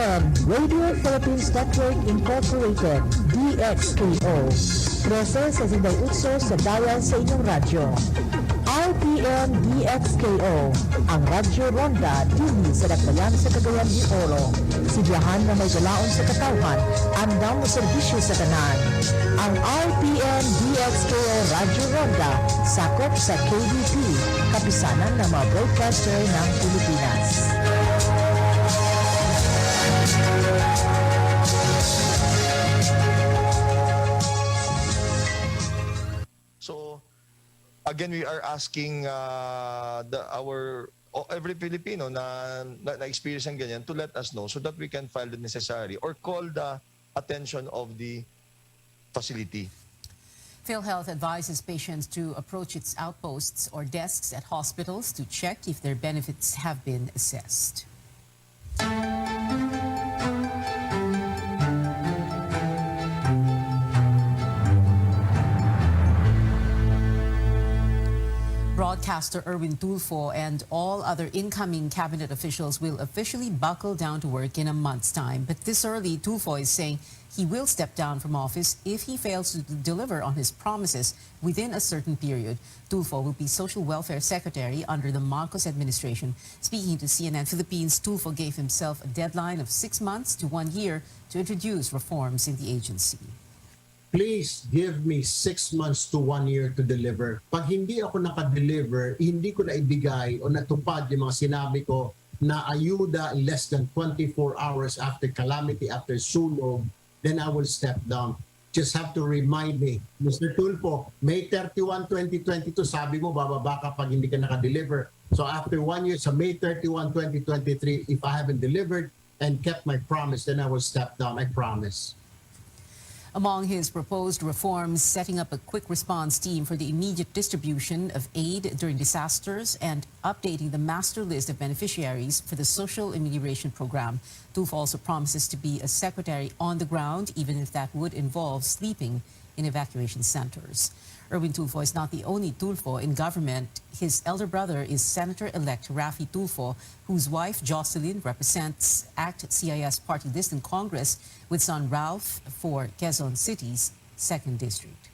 Radio Philippines Network Incorporated, DXKO. 13 sa Sindang Utso sa Dayan sa inyong radyo. RPM DXKO, ang Radyo Ronda, dili sa Dakbayan sa Cagayan de Oro. Sibiyahan na may galaon sa katawhan, andam mo serbisyo sa tanan. Ang RPM DXKO Radyo Ronda, sakop sa KBP, kapisanan ng mga broadcaster ng Pilipinas. So, again, we are asking every Filipino na experience ng ganyan to let us know so that we can file the necessary or call the attention of the facility. PhilHealth advises patients to approach its outposts or desks at hospitals to check if their benefits have been assessed. Broadcaster Erwin Tulfo and all other incoming cabinet officials will officially buckle down to work in a month's time. But this early, Tulfo is saying he will step down from office if he fails to deliver on his promises within a certain period. Tulfo will be Social Welfare Secretary under the Marcos administration. Speaking to CNN Philippines, Tulfo gave himself a deadline of 6 months to 1 year to introduce reforms in the agency. Please give me 6 months to 1 year to deliver. Pag hindi ako nakadeliver, hindi ko na ibigay o natupad yung mga sinabi ko na ayuda less than 24 hours after calamity, after sunog, then I will step down. Just have to remind me, Mr. Tulfo, May 31, 2022, sabi mo bababa ka pag hindi ka nakadeliver. So after 1 year, sa May 31, 2023, if I haven't delivered and kept my promise, then I will step down, I promise. Among his proposed reforms, setting up a quick response team for the immediate distribution of aid during disasters and updating the master list of beneficiaries for the Social Amelioration Program. Tulfo also promises to be a secretary on the ground, even if that would involve sleeping in evacuation centers. Erwin Tulfo is not the only Tulfo in government. His elder brother is Senator-elect Raffy Tulfo, whose wife Jocelyn represents ACT-CIS party list in Congress, with son Ralph for Quezon City's 2nd District.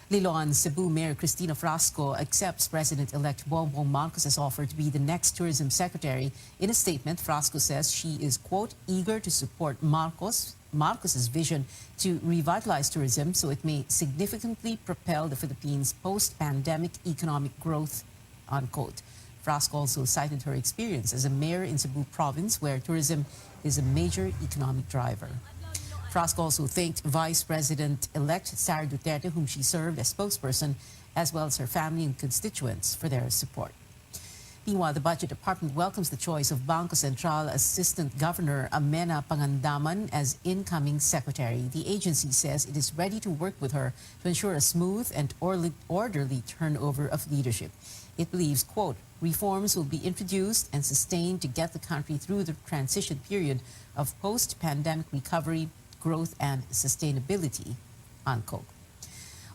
Liloan, Cebu Mayor Cristina Frasco accepts President-elect Bongbong Marcos' offer to be the next tourism secretary. In a statement, Frasco says she is, quote, eager to support Marcos's vision to revitalize tourism so it may significantly propel the Philippines' post-pandemic economic growth, unquote. Frasco also cited her experience as a mayor in Cebu province, where tourism is a major economic driver. Frasco also thanked Vice President-elect Sara Duterte, whom she served as spokesperson, as well as her family and constituents for their support. Meanwhile, the Budget Department welcomes the choice of Bangko Sentral Assistant Governor Amena Pangandaman as incoming secretary. The agency says it is ready to work with her to ensure a smooth and orderly turnover of leadership. It believes, quote, reforms will be introduced and sustained to get the country through the transition period of post-pandemic recovery, growth, and sustainability, unquote.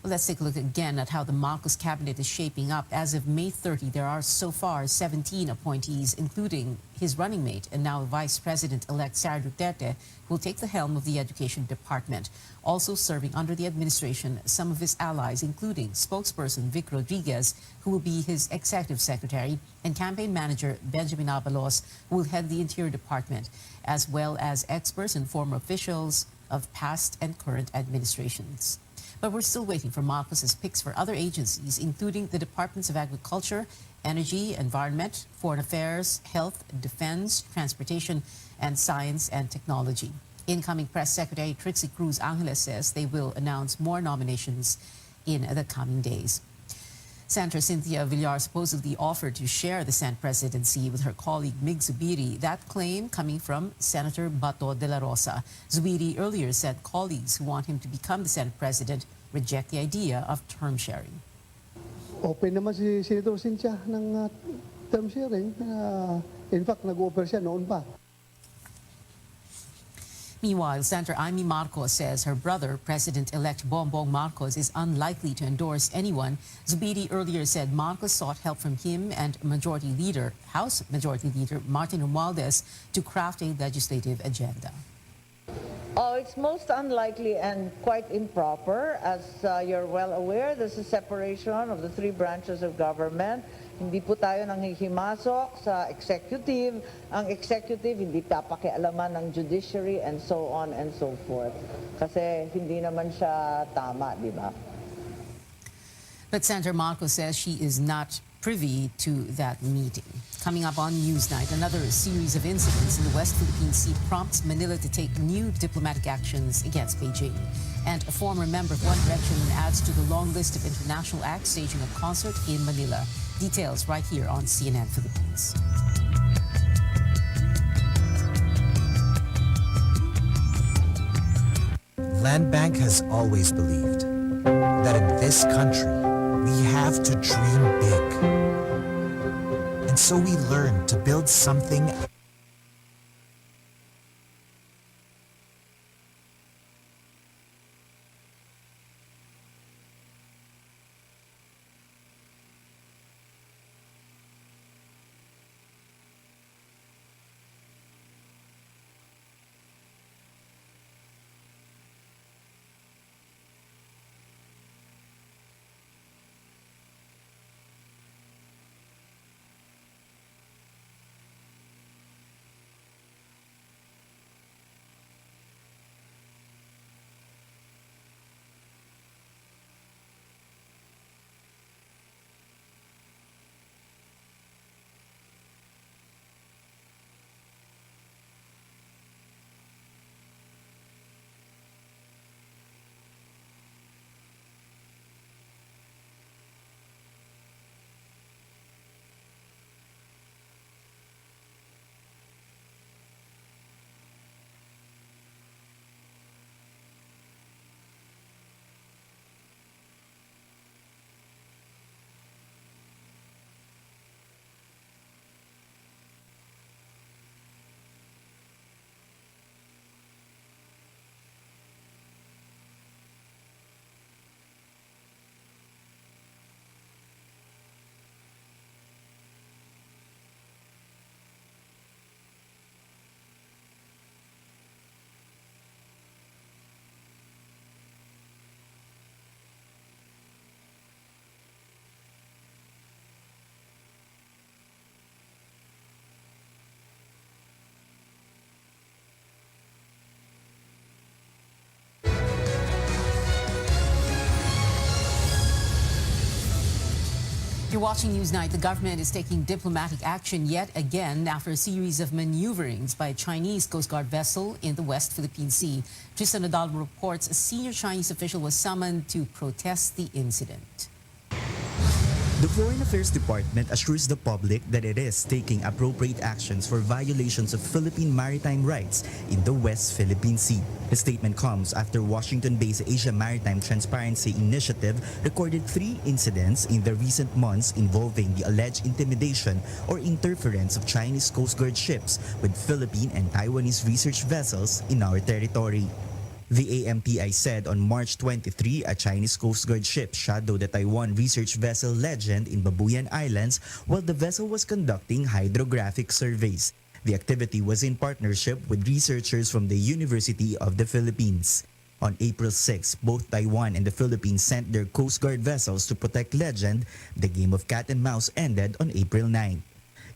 Well, let's take a look again at how the Marcos cabinet is shaping up. As of May 30, there are so far 17 appointees, including his running mate and now Vice President-elect Sara Duterte, who will take the helm of the Education Department. Also serving under the administration, some of his allies, including spokesperson Vic Rodriguez, who will be his executive secretary, and campaign manager Benjamin Abalos, who will head the Interior Department, as well as experts and former officials of past and current administrations. But we're still waiting for Marcos's picks for other agencies, including the Departments of Agriculture, Energy, Environment, Foreign Affairs, Health, Defense, Transportation, and Science and Technology. Incoming Press Secretary Trixie Cruz Angeles says they will announce more nominations in the coming days. Senator Cynthia Villar supposedly offered to share the Senate presidency with her colleague Mig Zubiri. That claim coming from Senator Bato de la Rosa. Zubiri earlier said colleagues who want him to become the Senate president reject the idea of term sharing. Open naman si Senator Cynthia ng term sharing. In fact, nag-offer siya noon pa. Meanwhile, Senator Amy Marcos says her brother, President-elect Bongbong Marcos, is unlikely to endorse anyone. Zubiri earlier said Marcos sought help from him and House Majority Leader Martin Romualdez to craft a legislative agenda. Oh, it's most unlikely and quite improper. As you're well aware, this is separation of the three branches of government. Hindi po tayo nanghihimasok sa executive. Ang executive hindi papakialaman ng judiciary and so on and so forth. Kasi hindi naman siya tama, di ba? But Senator Marcos says she is not privy to that meeting. Coming up on Newsnight, another series of incidents in the West Philippine Sea prompts Manila to take new diplomatic actions against Beijing. And a former member of One Direction adds to the long list of international acts staging a concert in Manila. Details right here on CNN Philippines. Land Bank has always believed that in this country, we have to dream big. And so we learn to build something You're watching Newsnight. The government is taking diplomatic action yet again after a series of maneuverings by a Chinese Coast Guard vessel in the West Philippine Sea. Tristan Adalvo reports a senior Chinese official was summoned to protest the incident. The Foreign Affairs Department assures the public that it is taking appropriate actions for violations of Philippine maritime rights in the West Philippine Sea. The statement comes after Washington-based Asia Maritime Transparency Initiative recorded 3 incidents in the recent months involving the alleged intimidation or interference of Chinese Coast Guard ships with Philippine and Taiwanese research vessels in our territory. The AMTI said on March 23, a Chinese Coast Guard ship shadowed the Taiwan research vessel Legend in Babuyan Islands while the vessel was conducting hydrographic surveys. The activity was in partnership with researchers from the University of the Philippines. On April 6, both Taiwan and the Philippines sent their Coast Guard vessels to protect Legend. The game of cat and mouse ended on April 9.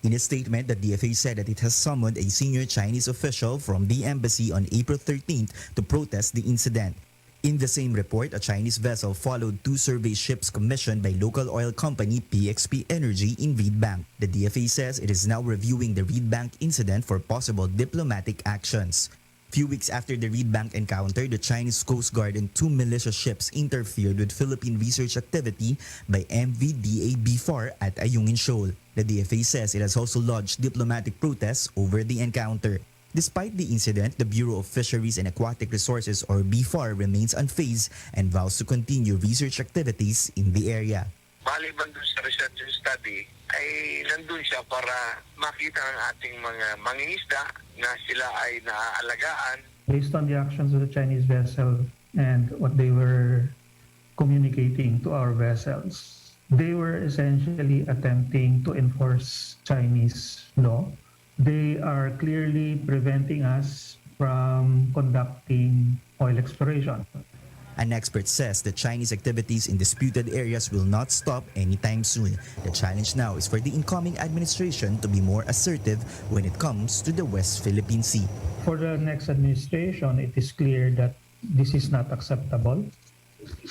In a statement, the DFA said that it has summoned a senior Chinese official from the embassy on April 13th to protest the incident. In the same report, a Chinese vessel followed 2 survey ships commissioned by local oil company PXP Energy in Reed Bank. The DFA says it is now reviewing the Reed Bank incident for possible diplomatic actions. Few weeks after the Reed Bank encounter, the Chinese Coast Guard and 2 militia ships interfered with Philippine research activity by MV DAB-4 at Ayungin Shoal. The DFA says it has also lodged diplomatic protests over the encounter. Despite the incident, the Bureau of Fisheries and Aquatic Resources or BFAR remains unfazed and vows to continue research activities in the area. Maliban dun sa research and study, ay nandun siya para makita ng ating mga mangingisda na sila ay naaalagaan based on the actions of the Chinese vessel and what they were communicating to our vessels, they were essentially attempting to enforce Chinese law. They are clearly preventing us from conducting oil exploration. An expert says the Chinese activities in disputed areas will not stop anytime soon. The challenge now is for the incoming administration to be more assertive when it comes to the West Philippine Sea. For the next administration, it is clear that this is not acceptable.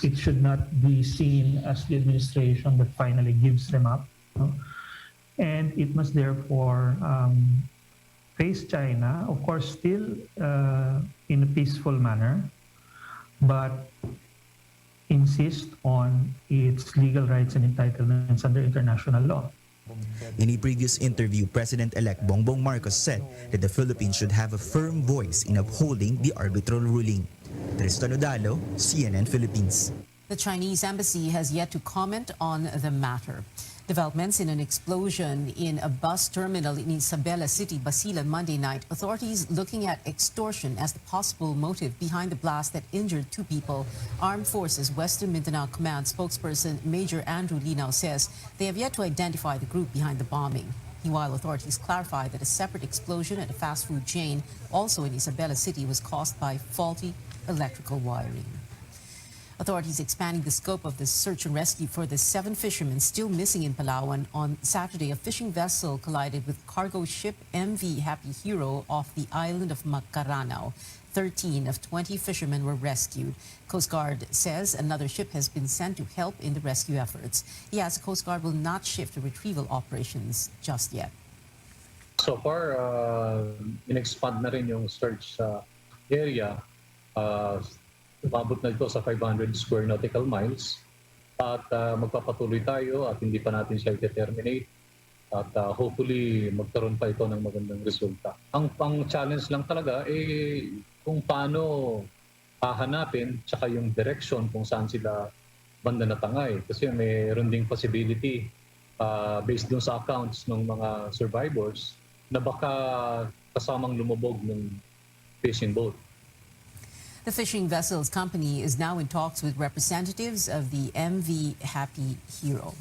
It should not be seen as the administration that finally gives them up. No? And it must therefore face China, of course, still in a peaceful manner, but insist on its legal rights and entitlements under international law. In a previous interview, President-elect Bongbong Marcos said that the Philippines should have a firm voice in upholding the arbitral ruling. Tristan Odalo, CNN Philippines. The Chinese embassy has yet to comment on the matter. Developments in an explosion in a bus terminal in Isabela City, Basilan, Monday night. Authorities looking at extortion as the possible motive behind the blast that injured 2 people. Armed Forces Western Mindanao Command spokesperson Major Andrew Linao says they have yet to identify the group behind the bombing. Meanwhile, authorities clarify that a separate explosion at a fast food chain, also in Isabela City, was caused by faulty electrical wiring. Authorities expanding the scope of the search and rescue for the 7 fishermen still missing in Palawan. On Saturday, a fishing vessel collided with cargo ship MV Happy Hero off the island of Macaranaw. 13 of 20 fishermen were rescued. Coast Guard says another ship has been sent to help in the rescue efforts. He adds the Coast Guard will not shift to retrieval operations just yet. So far, in-expand na rin yung search area. Umabot na ito sa 500 square nautical miles at magpapatuloy tayo at hindi pa natin siya i-determinate at hopefully magkaroon pa ito ng magandang resulta. Ang pang-challenge lang talaga kung paano hahanapin tsaka yung direction kung saan sila banda natangay kasi mayroon ding possibility based dun sa accounts ng mga survivors na baka kasamang lumubog ng fishing boat. The fishing vessel's company is now in talks with representatives of the MV Happy Hero.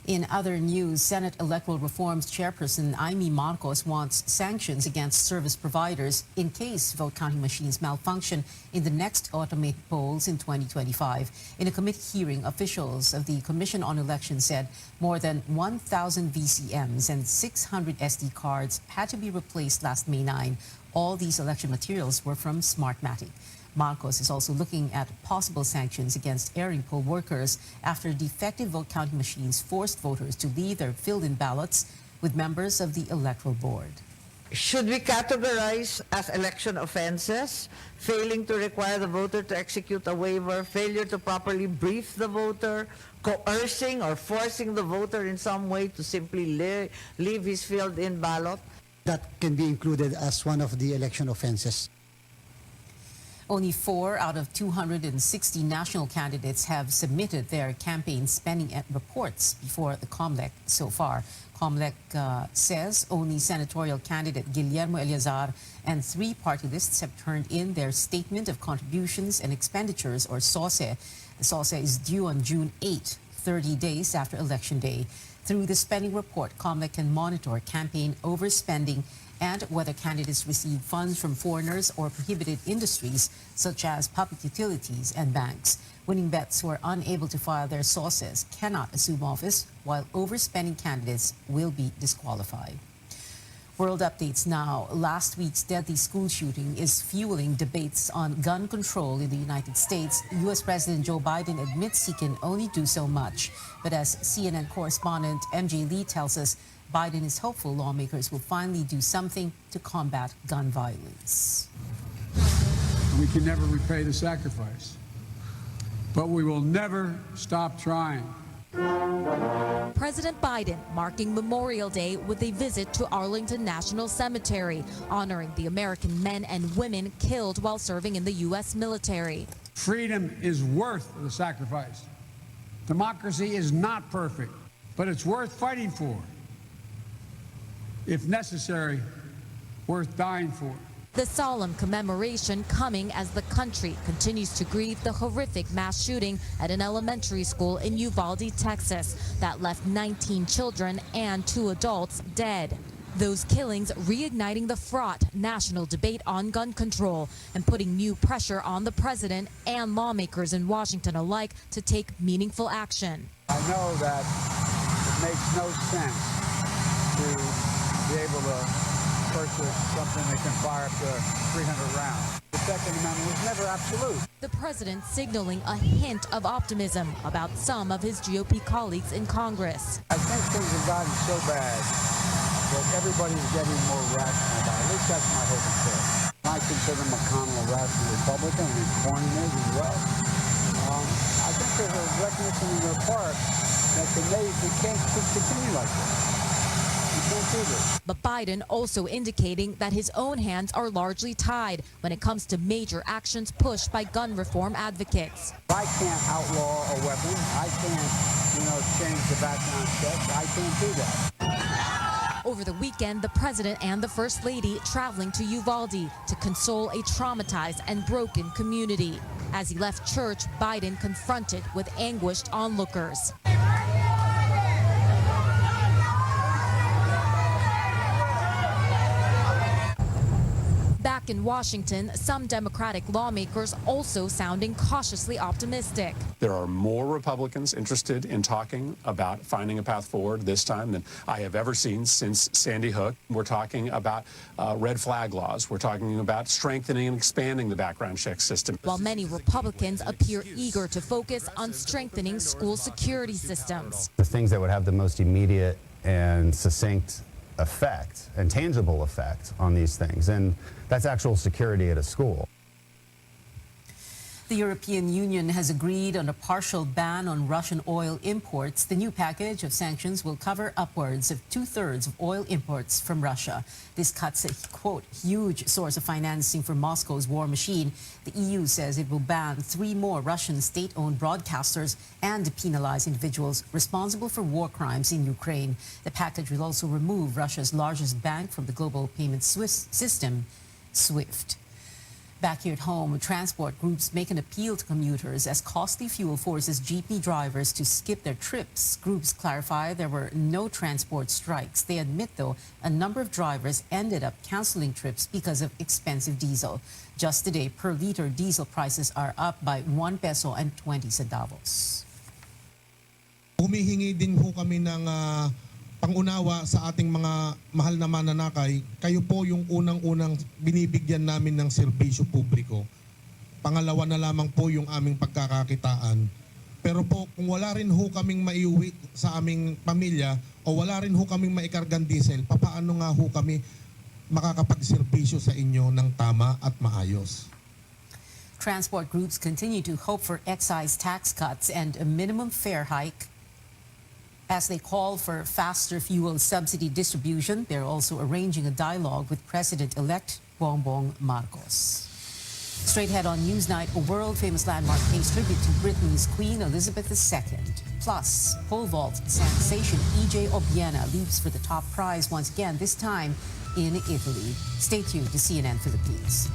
In other news, Senate Electoral Reforms Chairperson Amy Marcos wants sanctions against service providers in case vote counting machines malfunction in the next automated polls in 2025. In a committee hearing, officials of the Commission on Elections said more than 1,000 VCMs and 600 SD cards had to be replaced last May 9. All these election materials were from Smartmatic. Marcos is also looking at possible sanctions against airing poll workers after defective vote counting machines forced voters to leave their filled-in ballots with members of the Electoral Board. Should we categorize as election offenses failing to require the voter to execute a waiver, failure to properly brief the voter, coercing or forcing the voter in some way to simply leave his filled-in ballot? That can be included as one of the election offenses. Only 4 out of 260 national candidates have submitted their campaign spending reports before the COMELEC so far. COMELEC says only senatorial candidate Guillermo Eleazar and 3 party lists have turned in their Statement of Contributions and Expenditures, or SOSE. The SOSE is due on June 8, 30 days after Election Day. Through the spending report, COMELEC can monitor campaign overspending and whether candidates receive funds from foreigners or prohibited industries such as public utilities and banks. Winning bets who are unable to file their sources cannot assume office, while overspending candidates will be disqualified. World updates now. Last week's deadly school shooting is fueling debates on gun control in the United States. U.S. President Joe Biden admits he can only do so much. But as CNN correspondent MJ Lee tells us, Biden is hopeful lawmakers will finally do something to combat gun violence. We can never repay the sacrifice, but we will never stop trying. President Biden marking Memorial Day with a visit to Arlington National Cemetery, honoring the American men and women killed while serving in the U.S. military. Freedom is worth the sacrifice. Democracy is not perfect, but it's worth fighting for. If necessary, worth dying for. The solemn commemoration coming as the country continues to grieve the horrific mass shooting at an elementary school in Uvalde, Texas, that left 19 children and 2 adults dead. Those killings reigniting the fraught national debate on gun control and putting new pressure on the president and lawmakers in Washington alike to take meaningful action. I know that it makes no sense to be able to purchase something that can fire up to 300 rounds. The Second Amendment was never absolute. The president signaling a hint of optimism about some of his GOP colleagues in Congress. I think things have gotten so bad that everybody's getting more rational about it. At least that's my hope and prayer. I consider McConnell a rational Republican, and Cornyn is as well. I think there's a recognition on their part that we can't continue like this. We can't do this. But Biden also indicating that his own hands are largely tied when it comes to major actions pushed by gun reform advocates. I can't outlaw a weapon. I can't, change the background check. I can't do that. Over the weekend, the president and the first lady traveling to Uvalde to console a traumatized and broken community. As he left church, Biden confronted with anguished onlookers. Back in Washington, some Democratic lawmakers also sounding cautiously optimistic. There are more Republicans interested in talking about finding a path forward this time than I have ever seen since Sandy Hook. We're talking about red flag laws. We're talking about strengthening and expanding the background check system. While many Republicans appear eager to focus on strengthening school security systems. The things that would have the most immediate and succinct effect and tangible effect on these things, and that's actual security at a school. The European Union has agreed on a partial ban on Russian oil imports. The new package of sanctions will cover upwards of 2/3 of oil imports from Russia. This cuts a, quote, huge source of financing for Moscow's war machine. The EU says it will ban 3 more Russian state-owned broadcasters and penalize individuals responsible for war crimes in Ukraine. The package will also remove Russia's largest bank from the global payment system, SWIFT. Back here at home, transport groups make an appeal to commuters as costly fuel forces jeepney drivers to skip their trips. Groups clarify there were no transport strikes. They admit, though, a number of drivers ended up canceling trips because of expensive diesel. Just today, per liter diesel prices are up by 1 peso and 20 centavos. Humihingi din ho kami ng pangunawa sa ating mga mahal na mananakay. Kayo po yung unang-unang binibigyan namin ng serbisyo publiko. Pangalawa na lamang po yung aming pagkakakitaan. Pero po kung wala rin ho kaming maiuwi sa aming pamilya o wala rin ho kaming maikargang diesel, papaano nga ho kami makakapagserbisyo sa inyo ng tama at maayos? Transport groups continue to hope for excise tax cuts and a minimum fare hike. As they call for faster fuel subsidy distribution, they're also arranging a dialogue with President-elect Bongbong Marcos. Straight ahead on Newsnight, a world-famous landmark pays tribute to Britain's Queen Elizabeth II. Plus, pole vault sensation EJ Obiena leaps for the top prize once again, this time in Italy. Stay tuned to CNN Philippines.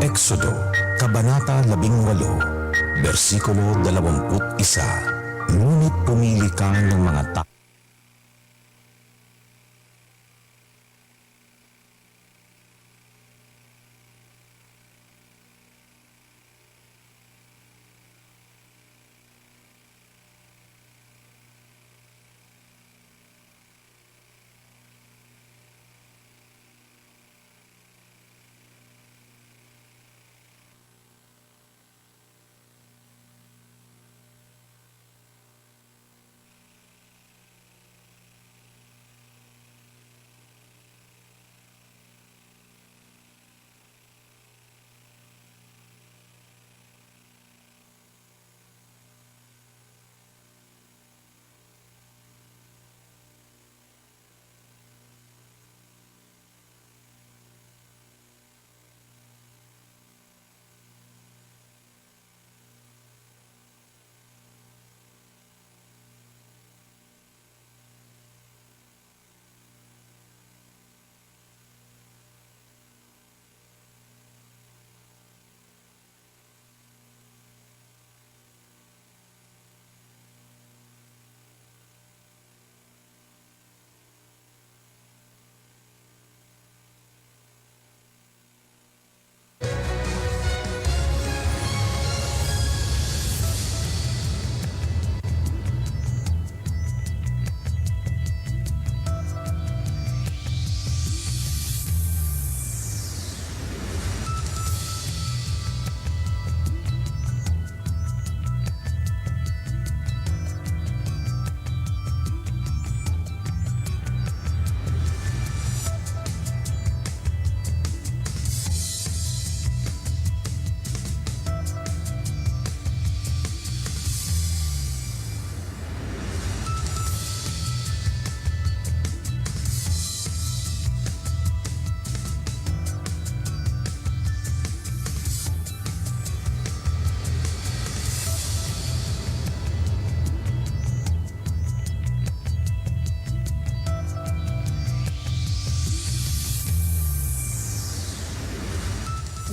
Exodo, Kabanata 18, versikulo 21. Ngunit pumili kang ng mga tao.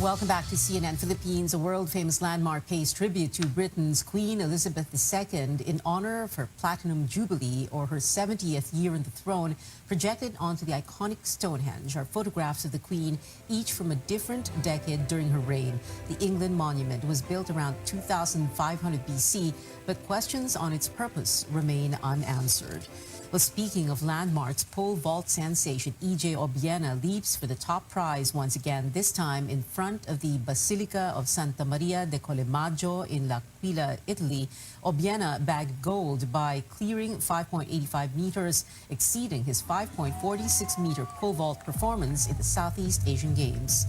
Welcome back to CNN Philippines. A world-famous landmark pays tribute to Britain's Queen Elizabeth II in honor of her Platinum Jubilee, or her 70th year on the throne. Projected onto the iconic Stonehenge are photographs of the Queen, each from a different decade during her reign. The England Monument was built around 2500 BC, but questions on its purpose remain unanswered. Well, speaking of landmarks, pole vault sensation EJ Obiena leaps for the top prize once again, this time in front of the Basilica of Santa Maria de Collemaggio in L'Aquila, Italy. Obiena bagged gold by clearing 5.85 meters, exceeding his 5.46-meter pole vault performance in the Southeast Asian Games.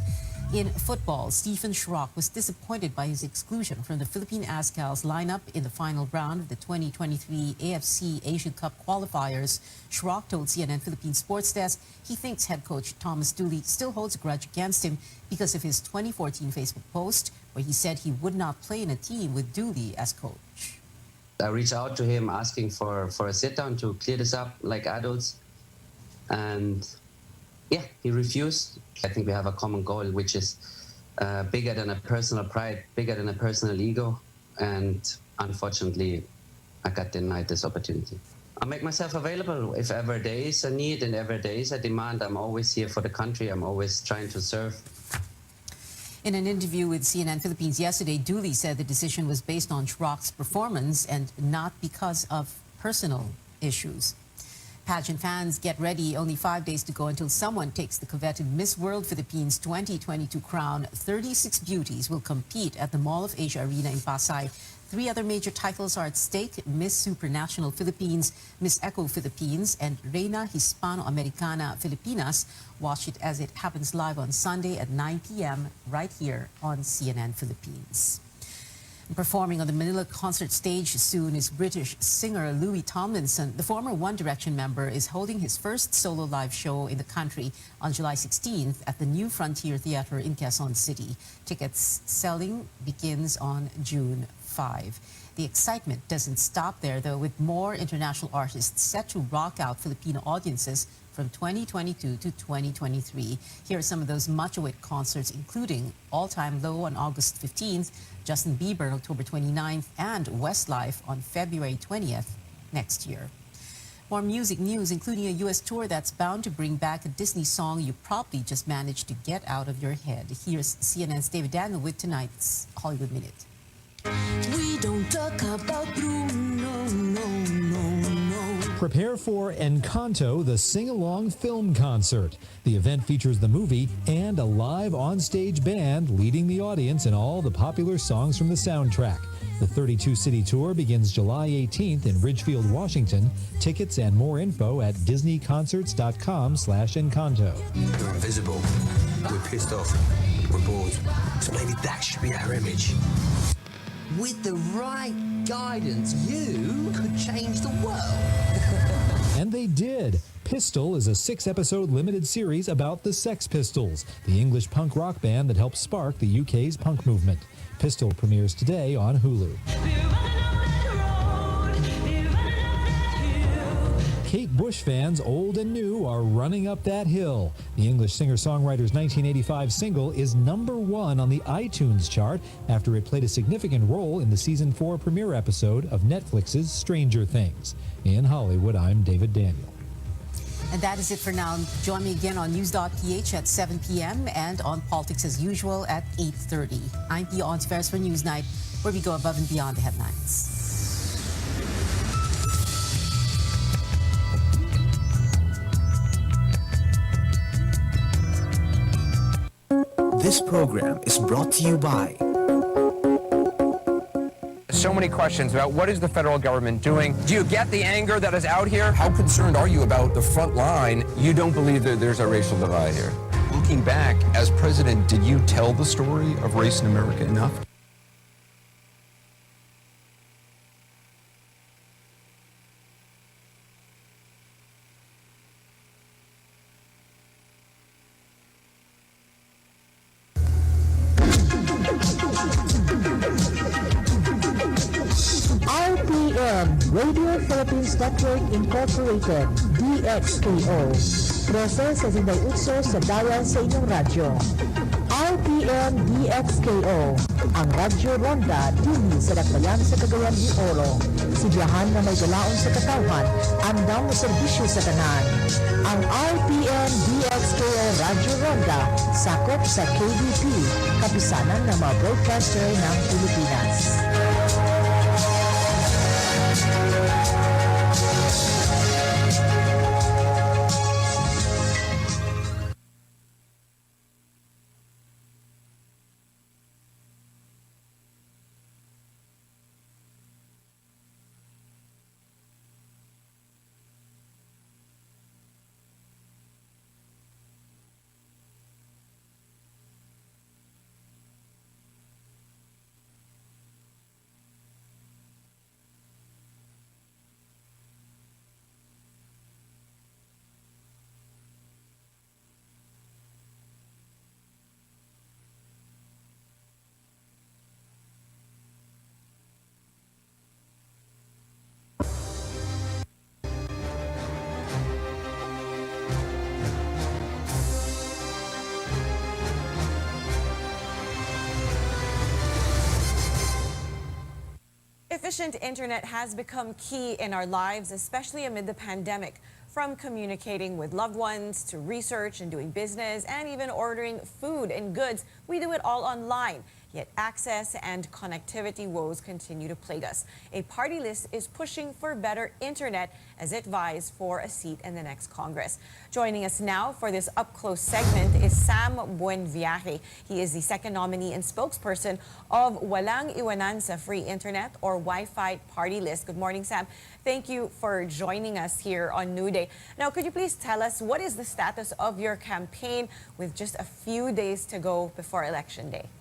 In football, Stephen Schrock was disappointed by his exclusion from the Philippine Azkals lineup in the final round of the 2023 AFC Asian Cup qualifiers. Schrock told CNN Philippine Sports Desk he thinks head coach Thomas Dooley still holds a grudge against him because of his 2014 Facebook post where he said he would not play in a team with Dooley as coach. I reached out to him asking for a sit-down to clear this up like adults, and yeah, he refused. I think we have a common goal, which is bigger than a personal pride, bigger than a personal ego. And unfortunately, I got denied this opportunity. I make myself available if ever there is a need and ever there is a demand. I'm always here for the country. I'm always trying to serve. In an interview with CNN Philippines yesterday, Dooley said the decision was based on Schrock's performance and not because of personal issues. Pageant fans, get ready. Only 5 days to go until someone takes the coveted Miss World Philippines 2022 crown. 36 beauties will compete at the Mall of Asia Arena in Pasay. 3 other major titles are at stake: Miss Supranational Philippines, Miss Eco Philippines, and Reina Hispano-Americana Filipinas. Watch it as it happens live on Sunday at 9 p.m. right here on CNN Philippines. Performing on the Manila concert stage soon is British singer Louis Tomlinson. The former One Direction member is holding his first solo live show in the country on July 16th at the New Frontier Theater in Quezon City. Tickets selling begins on June 5. The excitement doesn't stop there, though, with more international artists set to rock out Filipino audiences from 2022 to 2023. Here are some of those much-awaited concerts, including All Time Low on August 15th, Justin Bieber on October 29th, and Westlife on February 20th next year. More music news, including a U.S. tour that's bound to bring back a Disney song you probably just managed to get out of your head. Here's CNN's David Daniel with tonight's Hollywood Minute. We don't talk about Bruno, no. Prepare for Encanto, the sing-along film concert. The event features the movie and a live on-stage band leading the audience in all the popular songs from the soundtrack. The 32-city tour begins July 18th in Ridgefield, Washington. Tickets and more info at disneyconcerts.com/Encanto. We're invisible. We're pissed off. We're bored. So maybe that should be our image. With the right guidance, you could change the world. And they did. Pistol is a 6-episode limited series about the Sex Pistols, the English punk rock band that helped spark the UK's punk movement. Pistol premieres today on Hulu. Kate Bush fans, old and new, are running up that hill. The English singer-songwriter's 1985 single is #1 on the iTunes chart after it played a significant role in the season 4 premiere episode of Netflix's Stranger Things. In Hollywood, I'm David Daniel. And that is it for now. Join me again on News.ph at 7 p.m. and on Politics as usual at 8:30. I'm Pia Ontiveros for Newsnight, where we go above and beyond the headlines. This program is brought to you by... So many questions about what is the federal government doing. Do you get the anger that is out here? How concerned are you about the front line? You don't believe that there's a racial divide here. Looking back, as president, did you tell the story of race in America enough? Radio Philippines Network Incorporated, DXKO. Proseso sa Inday Utso sa Dayan sa inyong radyo. RPN DXKO, ang Radyo Ronda dinhi sa Dakbayan sa Cagayan de Oro. Sibiyahan na may galaon sa katawhan, andam mo serbisyo sa tanan. Ang RPN DXKO Radyo Ronda sakop sa KBP, kapisanan ng mga broadcaster ng Pilipinas. Efficient internet has become key in our lives, especially amid the pandemic. From communicating with loved ones to research and doing business and even ordering food and goods, we do it all online. Yet access and connectivity woes continue to plague us. A party list is pushing for better internet as it vies for a seat in the next Congress. Joining us now for this up-close segment is Sam Buenviaje. He is the second nominee and spokesperson of Walang Iwanan sa Free Internet or Wi-Fi Party List. Good morning, Sam. Thank you for joining us here on New Day. Now, could you please tell us what is the status of your campaign with just a few days to go before Election Day?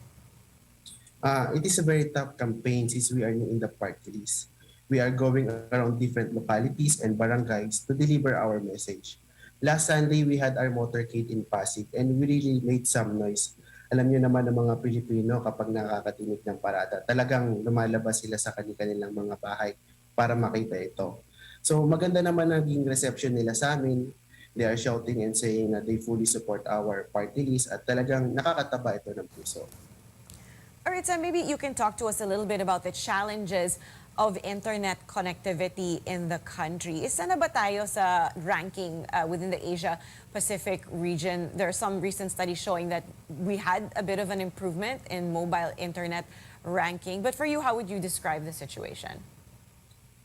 It is a very tough campaign since we are new in the party list. We are going around different localities and barangays to deliver our message. Last Sunday, we had our motorcade in Pasig and we really made some noise. Alam niyo naman ng mga Pilipino kapag nakakatinig ng parada, talagang lumalabas sila sa kanilang mga bahay para makita ito. So maganda naman naging reception nila sa amin. They are shouting and saying that they fully support our party list at talagang nakakataba ito ng puso. All right, so maybe you can talk to us a little bit about the challenges of internet connectivity in the country. Isa na ba tayo sa ranking within the Asia-Pacific region? There are some recent studies showing that we had a bit of an improvement in mobile internet ranking. But for you, how would you describe the situation?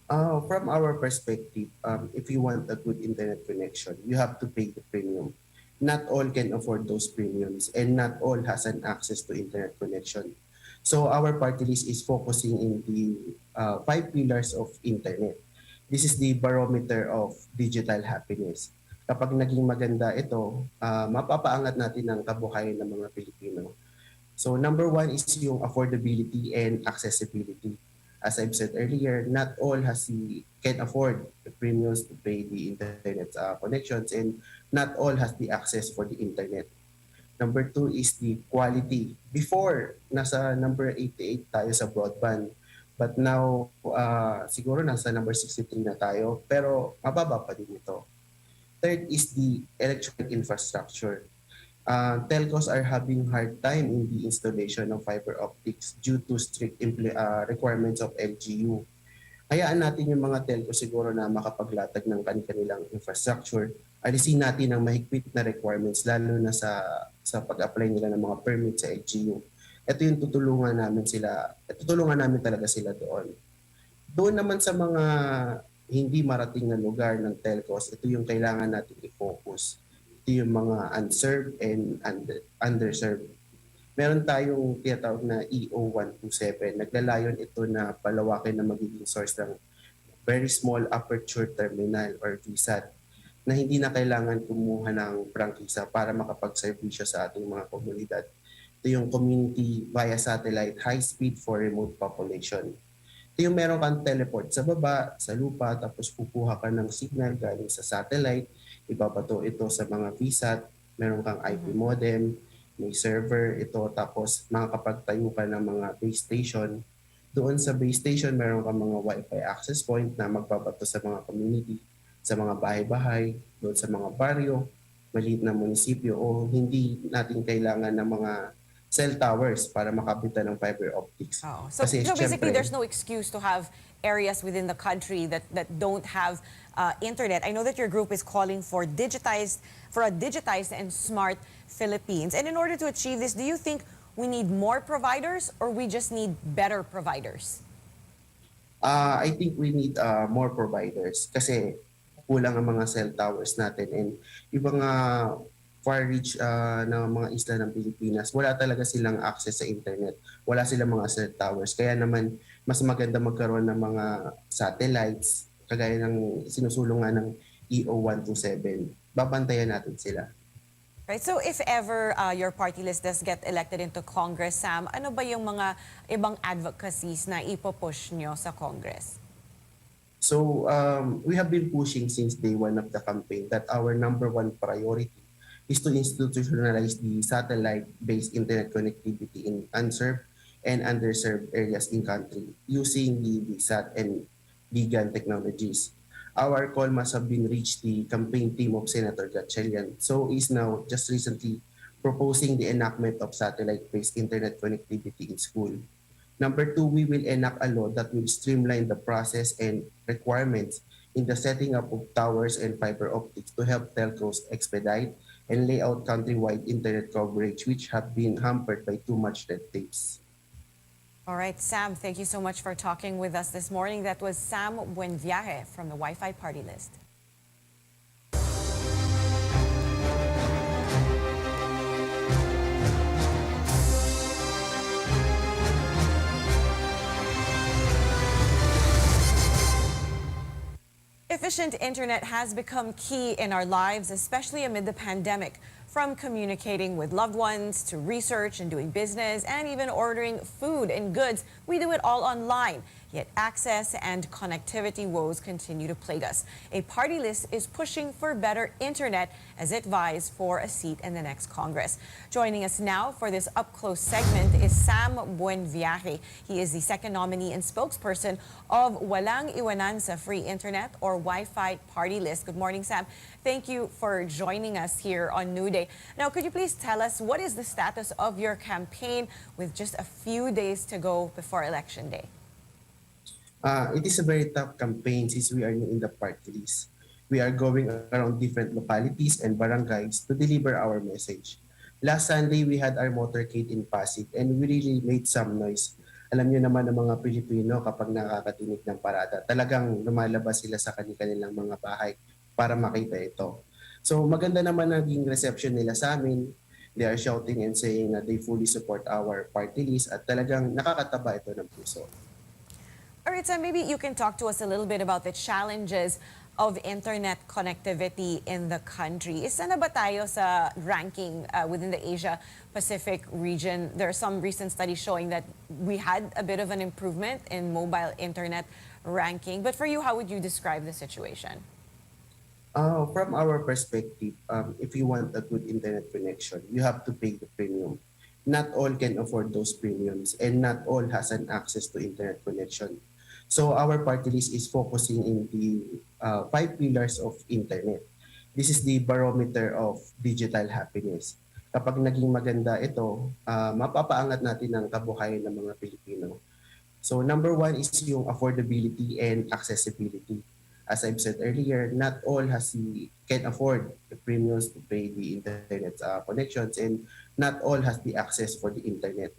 From our perspective, if you want a good internet connection, you have to pay the premium. Not all can afford those premiums and not all has an access to internet connection. So our party list is focusing in the 5 pillars of internet. This is the barometer of digital happiness. Kapag naging maganda ito, mapapaangat natin ang kabuhayan ng mga Pilipino. So number 1 is yung affordability and accessibility. As I've said earlier, not all can afford the premiums to pay the internet connections and not all has the access for the internet. Number 2 is the quality. Before, nasa number 88 tayo sa broadband. But now, siguro nasa number 63 na tayo. Pero mababa pa din ito. Third is the electronic infrastructure. Telcos are having hard time in the installation of fiber optics due to strict requirements of LGU. Hayaan natin yung mga telco siguro na makapaglatag ng kanilang infrastructure. Alisin natin ang mahigpit na requirements lalo na sa pag-apply nila ng mga permit sa LGU. Ito yung tutulungan namin talaga sila doon. Doon naman sa mga hindi marating na lugar ng telcos, ito yung kailangan natin i-focus. Ito yung mga unserved and underserved. Meron tayong tinatawag na EO127. Naglalayon ito na palawakin na magiging source ng very small aperture terminal or VSAT na hindi na kailangan kumuha ng prangkisa para makapag-servisyo sa ating mga komunidad. Ito yung community via satellite high speed for remote population. Ito yung meron kang teleport sa baba, sa lupa, tapos kukuha ka ng signal galing sa satellite, ibabato ito sa mga VSAT, meron kang IP modem, may server ito, tapos makakapagtayo ka ng mga base station. Doon sa base station, meron kang mga Wi-Fi access point na magbabato sa mga community, sa mga bahay-bahay, doon sa mga baryo, maliit na munisipyo o hindi natin kailangan ng mga cell towers para makapitan ng fiber optics. Oh. So basically, there's no excuse to have areas within the country that don't have internet. I know that your group is calling for a digitized and smart Philippines. And in order to achieve this, do you think we need more providers or we just need better providers? I think we need more providers kasi kulang ang mga cell towers natin, and yung mga far reach na mga isla ng Pilipinas, wala talaga silang access sa internet. Wala silang mga cell towers. Kaya naman mas maganda magkaroon ng mga satellites kagaya ng sinusulong nga ng EO127. Babantayan natin sila. Right. So if ever your party list does get elected into Congress, Sam, ano ba yung mga ibang advocacies na ipopush nyo sa Congress? So we have been pushing since day one of the campaign that our number one priority is to institutionalize the satellite-based internet connectivity in unserved and underserved areas in country using the VSAT and BGAN technologies. Our call must have been reached the campaign team of Senator Gatchalian, so is now just recently proposing the enactment of satellite-based internet connectivity in school. Number 2, we will enact a law that will streamline the process and requirements in the setting up of towers and fiber optics to help telcos expedite and lay out countrywide internet coverage, which have been hampered by too much red tapes. All right, Sam, thank you so much for talking with us this morning. That was Sam Buenviaje from the Wi-Fi Party List. Efficient internet has become key in our lives, especially amid the pandemic. From communicating with loved ones to research and doing business and even ordering food and goods, we do it all online. Yet access and connectivity woes continue to plague us. A party list is pushing for better internet as it vies for a seat in the next Congress. Joining us now for this up-close segment is Sam Buenviaje. He is the second nominee and spokesperson of Walang Iwanan sa Free Internet or Wi-Fi Party List. Good morning, Sam. Thank you for joining us here on New Day. Now, could you please tell us what is the status of your campaign with just a few days to go before Election Day? It is a very tough campaign since we are new in the party list. We are going around different localities and barangays to deliver our message. Last Sunday, we had our motorcade in Pasig and we really made some noise. Alam niyo naman ng mga Pilipino kapag nakakatinig ng parada, talagang lumalabas sila sa kanilang mga bahay para makita ito. So maganda naman naging reception nila sa amin. They are shouting and saying that they fully support our party list at talagang nakakataba ito ng puso. All right, so maybe you can talk to us a little bit about the challenges of internet connectivity in the country. Isa na ba tayo sa ranking within the Asia-Pacific region? There are some recent studies showing that we had a bit of an improvement in mobile internet ranking. But for you, how would you describe the situation? From our perspective, if you want a good internet connection, you have to pay the premium. Not all can afford those premiums and not all has an access to internet connection. So our party list is focusing in the 5 pillars of internet. This is the barometer of digital happiness. Kapag naging maganda ito, mapapaangat natin ang kabuhayan ng mga Pilipino. So number 1 is yung affordability and accessibility. As I've said earlier, not all can afford the premiums to pay the internet connections and not all has the access for the internet.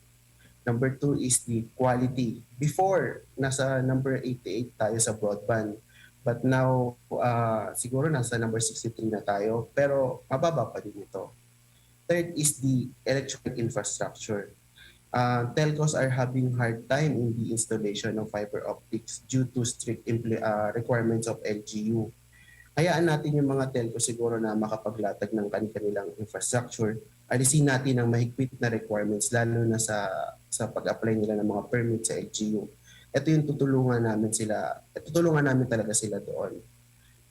Number 2 is the quality. Before, nasa number 88 tayo sa broadband. But now, siguro nasa number 63 na tayo. Pero mababa pa din ito. Third is the electronic infrastructure. Telcos are having hard time in the installation of fiber optics due to strict requirements of LGU. Hayaan natin yung mga telco siguro na makapaglatag ng kanilang infrastructure. Alisin natin ang mahigpit na requirements lalo na sa pag-apply nila ng mga permit sa LGU. Ito yung tutulungan namin talaga sila doon.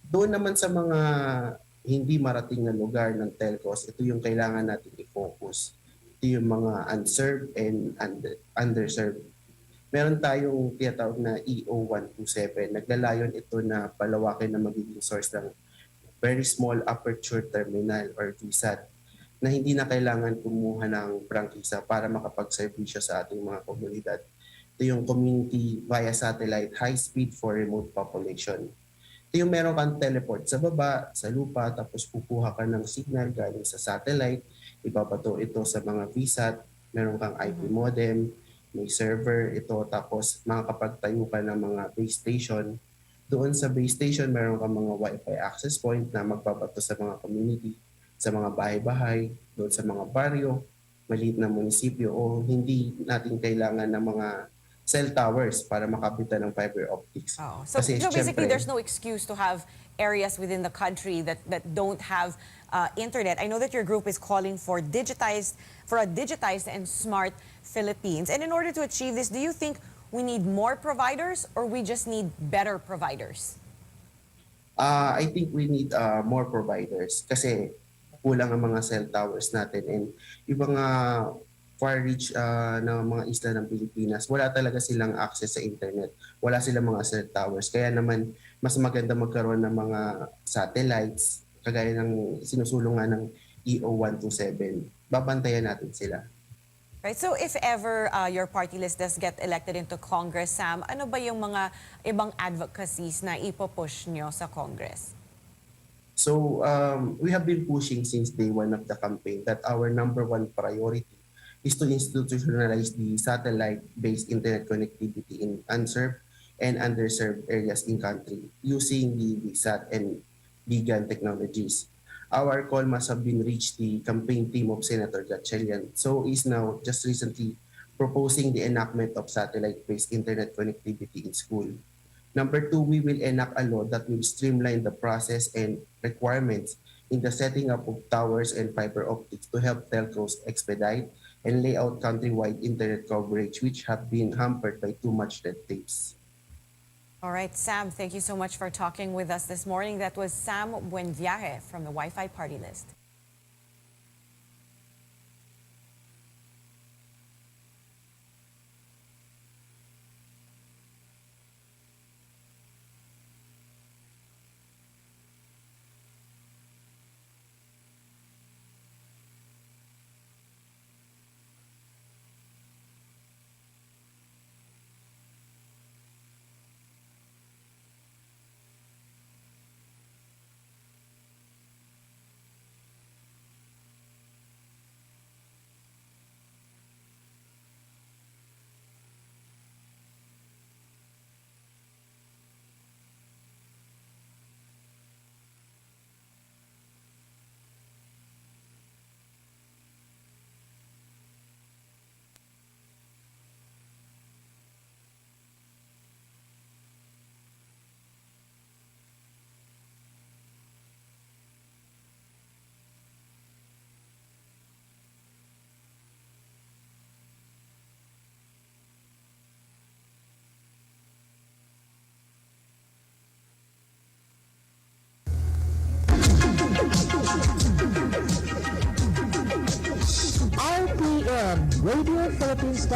Doon naman sa mga hindi marating na lugar ng telcos, ito yung kailangan natin i-focus. Ito yung mga unserved and underserved. Meron tayong tinatawag na EO127. Naglalayon ito na palawakin na magiging source ng very small aperture terminal or VSAT. na hindi na kailangan kumuha ng prangkisa para makapagserbisyo sa ating mga komunidad. Ito yung community via satellite, high speed for remote population. Ito yung meron kang teleport sa baba, sa lupa, tapos kukuha ka ng signal galing sa satellite, ibabato ito sa mga VSAT, meron kang IP modem, may server ito, tapos makakapagtayo ka ng mga base station. Doon sa base station, meron kang mga Wi-Fi access point na magbabato sa mga community, sa mga bahay-bahay, doon sa mga baryo, maliit na munisipyo, o hindi natin kailangan ng mga cell towers para makabitan ng fiber optics. Oh. So basically, there's no excuse to have areas within the country that don't have internet. I know that your group is calling for a digitized and smart Philippines. And in order to achieve this, do you think we need more providers or we just need better providers? I think we need more providers kasi kulang ang mga cell towers natin, and yung mga far reach na mga isla ng Pilipinas, wala talaga silang access sa internet. Wala silang mga cell towers. Kaya naman, mas maganda magkaroon ng mga satellites, kagaya ng sinusulungan ng EO127. Babantayan natin sila. Right. So if ever your party list does get elected into Congress, Sam, ano ba yung mga ibang advocacies na ipopush nyo sa Congress? So we have been pushing since day one of the campaign that our number one priority is to institutionalize the satellite-based internet connectivity in unserved and underserved areas in country using the VSAT and BGAN technologies. Our call must have been reached the campaign team of Senator Gatchalian, so is now just recently proposing the enactment of satellite-based internet connectivity in school. Number two, we will enact a law that will streamline the process and requirements in the setting up of towers and fiber optics to help telcos expedite and lay out countrywide internet coverage, which have been hampered by too much red tapes. All right, Sam, thank you so much for talking with us this morning. That was Sam Buenviaje from the Wi-Fi Party List. RPN, Radio Philippines.